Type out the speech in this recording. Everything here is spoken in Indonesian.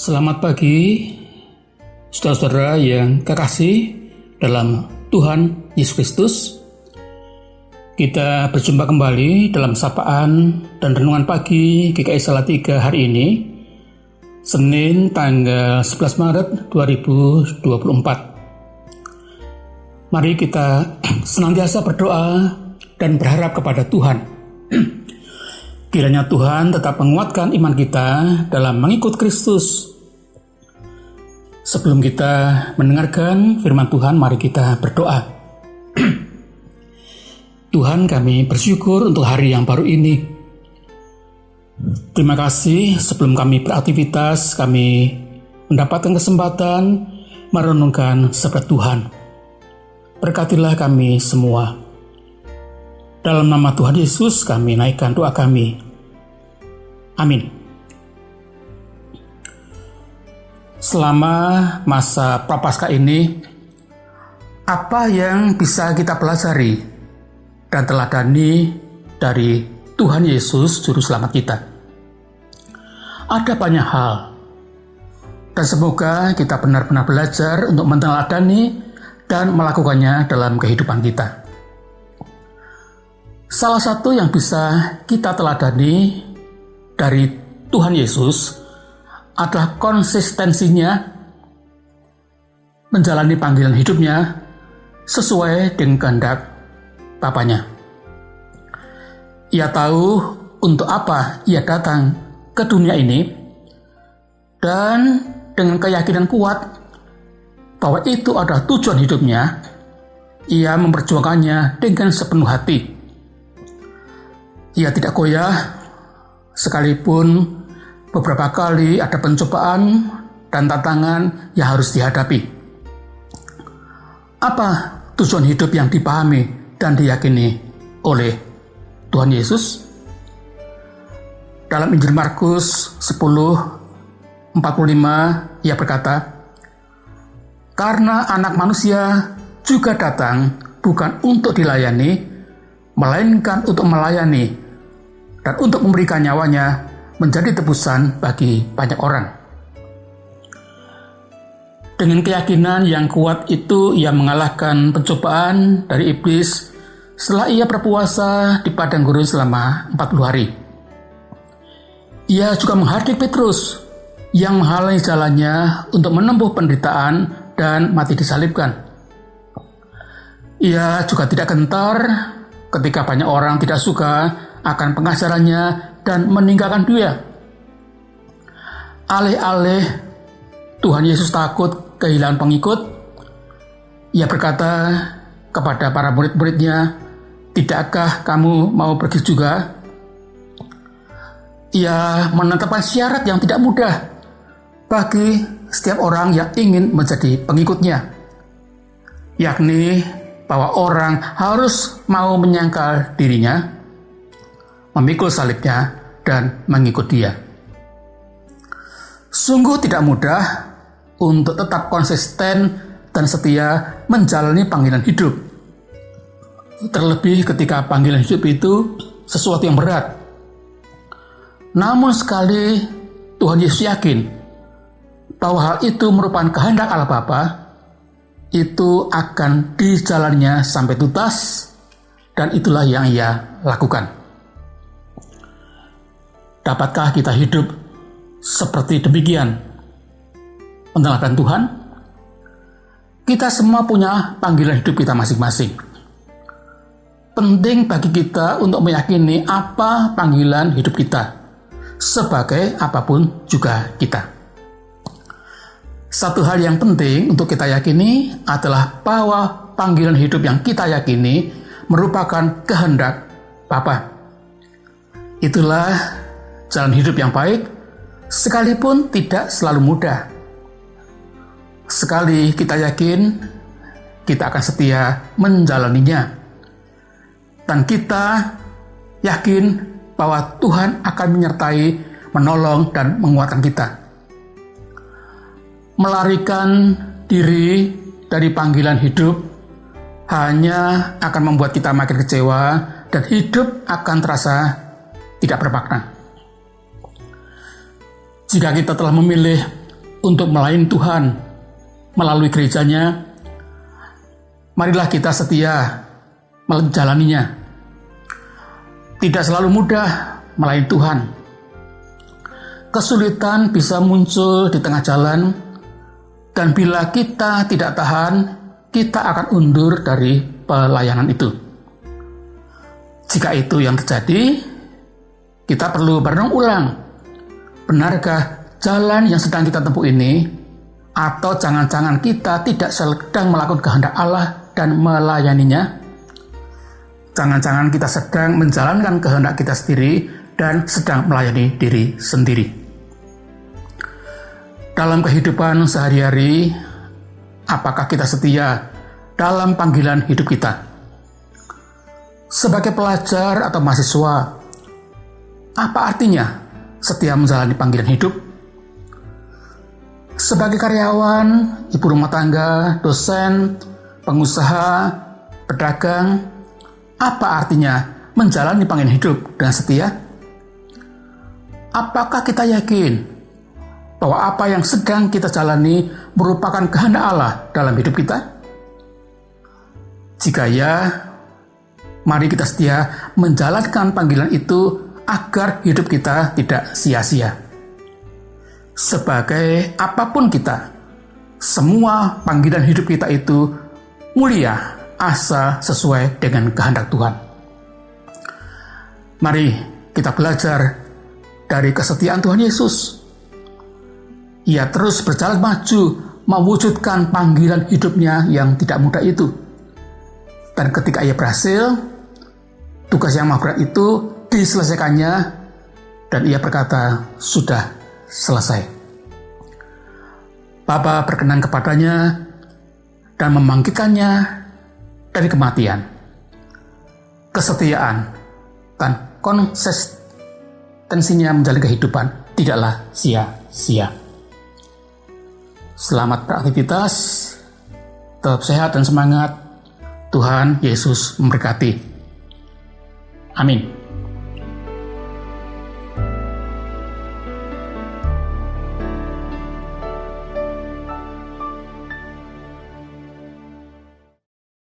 Selamat pagi, saudara-saudara yang kekasih dalam Tuhan Yesus Kristus. Kita berjumpa kembali dalam sapaan dan renungan pagi GKI Salatiga hari ini, Senin tanggal 11 Maret 2024. Mari kita senantiasa berdoa dan berharap kepada Tuhan. Kiranya Tuhan tetap menguatkan iman kita dalam mengikut Kristus. Sebelum kita mendengarkan firman Tuhan, mari kita berdoa. Tuhan, kami bersyukur untuk hari yang baru ini. Terima kasih sebelum kami beraktivitas, kami mendapatkan kesempatan merenungkan sabda Tuhan. Berkatilah kami semua. Dalam nama Tuhan Yesus kami naikkan doa kami. Amin. Selama masa Prapaskah ini, apa yang bisa kita pelajari dan teladani dari Tuhan Yesus Juru Selamat kita? Ada banyak hal, dan semoga kita benar-benar belajar untuk meneladani dan melakukannya dalam kehidupan kita. Salah satu yang bisa kita teladani dari Tuhan Yesus adalah konsistensinya menjalani panggilan hidupnya sesuai dengan kehendak Bapanya. Ia tahu untuk apa ia datang ke dunia ini, dan dengan keyakinan kuat bahwa itu adalah tujuan hidupnya, ia memperjuangkannya dengan sepenuh hati. Ia tidak goyah sekalipun beberapa kali ada pencobaan dan tantangan yang harus dihadapi. Apa tujuan hidup yang dipahami dan diyakini oleh Tuhan Yesus? Dalam Injil Markus 10:45 ia berkata, "Karena Anak Manusia juga datang bukan untuk dilayani, melainkan untuk melayani dan untuk memberikan nyawanya menjadi tebusan bagi banyak orang." Dengan keyakinan yang kuat itu, ia mengalahkan pencobaan dari iblis setelah ia berpuasa di padang gurun selama 40 hari. Ia juga menghardik Petrus yang menghalangi jalannya untuk menempuh penderitaan dan mati disalibkan. Ia juga tidak gentar ketika banyak orang tidak suka akan pengajarannya dan meninggalkan dia. Alih-alih Tuhan Yesus takut kehilangan pengikut, ia berkata kepada para murid-muridnya, "Tidakkah kamu mau pergi juga?" Ia menetapkan syarat yang tidak mudah bagi setiap orang yang ingin menjadi pengikutnya, yakni bahwa orang harus mau menyangkal dirinya, memikul salibnya, dan mengikut dia. Sungguh tidak mudah untuk tetap konsisten dan setia menjalani panggilan hidup. Terlebih ketika panggilan hidup itu sesuatu yang berat. Namun sekali Tuhan Yesus yakin bahwa hal itu merupakan kehendak Allah Bapa, itu akan dijalannya sampai tuntas, dan itulah yang ia lakukan. Dapatkah kita hidup seperti demikian? Meneladani Tuhan? Kita semua punya panggilan hidup kita masing-masing. Penting bagi kita untuk meyakini apa panggilan hidup kita, sebagai apapun juga kita. Satu hal yang penting untuk kita yakini adalah bahwa panggilan hidup yang kita yakini merupakan kehendak Bapa. Itulah jalan hidup yang baik, sekalipun tidak selalu mudah. Sekali kita yakin, kita akan setia menjalaninya. Dan kita yakin bahwa Tuhan akan menyertai, menolong, dan menguatkan kita. Melarikan diri dari panggilan hidup hanya akan membuat kita makin kecewa dan hidup akan terasa tidak bermakna. Jika kita telah memilih untuk melayani Tuhan melalui gerejanya, marilah kita setia menjalaninya. Tidak selalu mudah melayani Tuhan. Kesulitan bisa muncul di tengah jalan, dan bila kita tidak tahan, kita akan undur dari pelayanan itu. Jika itu yang terjadi, kita perlu merenung ulang. Benarkah jalan yang sedang kita tempuh ini, atau jangan-jangan kita tidak sedang melakukan kehendak Allah dan melayaninya? Jangan-jangan kita sedang menjalankan kehendak kita sendiri dan sedang melayani diri sendiri. Dalam kehidupan sehari-hari, apakah kita setia dalam panggilan hidup kita? Sebagai pelajar atau mahasiswa, apa artinya setia menjalani panggilan hidup? Sebagai karyawan, ibu rumah tangga, dosen, pengusaha, pedagang, apa artinya menjalani panggilan hidup dengan setia? Apakah kita yakin bahwa apa yang sedang kita jalani merupakan kehendak Allah dalam hidup kita? Jika ya, mari kita setia menjalankan panggilan itu agar hidup kita tidak sia-sia. Sebagai apapun kita, semua panggilan hidup kita itu mulia asal sesuai dengan kehendak Tuhan. Mari kita belajar dari kesetiaan Tuhan Yesus. Ia terus berjalan maju mewujudkan panggilan hidupnya yang tidak mudah itu. Dan ketika ia berhasil, tugas yang berat itu diselesaikannya, dan ia berkata, "Sudah selesai." Bapa berkenan kepadanya dan membangkitkannya dari kematian. Kesetiaan dan konsistensinya menjalani kehidupan tidaklah sia-sia. Selamat beraktivitas, tetap sehat dan semangat. Tuhan Yesus memberkati. Amin.